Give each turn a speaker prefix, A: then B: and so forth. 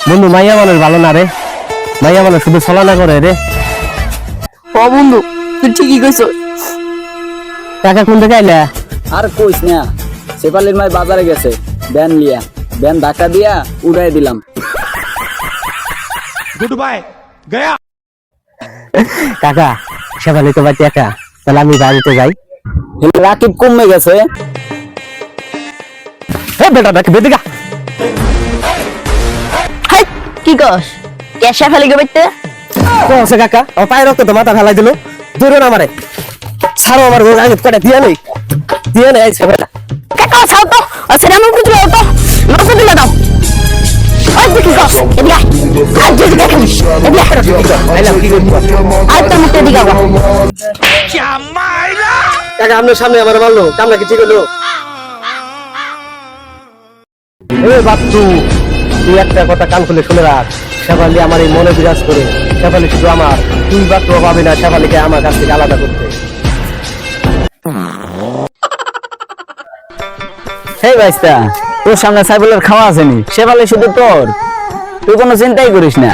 A: বন্ধু মাইয়া মানুষ ভালো না রে, মাইয়া মানুষ শুধু ছলনা করে রে।
B: ও বন্ধু তুই ঠিকই কইছ।
A: টাকা কোন থেকে আইলা?
C: আর কইস না, শেফালির মাই বাজারে গেছে ব্যান লিয়া, ব্যান ধাক্কা দিয়া উড়াই দিলাম।
D: गुड बाय गया।
A: কাকা শেফালি তো বাড়িতে একা, তাহলে আমি বাড়িতে যাই।
C: রাকিব কমে গেছে।
A: বেটা দেখ বেদিকা
B: হাই কি কস ক্যাশা ফেলে গে বাইতে?
A: কসে কাকা ও পায়ের রক্ত তো মাথা ফেলাই দিল। দূরে না মারে, ছাড়ো আমার গোল আগে কটা দিয়ে নেই, দিয়ে নেই শেফালি।
B: কাকা ছাও তো আরে আমি কিছু বলতো নজর দিলা দাও। ওই দেখি কস এদিকে আয় যদি দেখেন এদিকে
A: আইলাম কি করব?
B: আর তো মুখে দিগা
A: কাকা আপনার সামনে আমার মারলো, কামনা কি ঠিক হলো? এ বাচ্চু, তুই একটা কথা কান খুলে শুনে রাখ, শেফালি আমার এই মনে বিরাজ করে। শেফালি শুধু আমার, তুই বাচ্চু পাবি না শেফালিকে আমার কাছ থেকে আলাদা করতে।
C: হেই ভাইস্তা, তোর সামনে সাইবুলের খাওয়া আসেনি, শেফালি শুধু তোর, তুই কোনো চিন্তাই করিস না।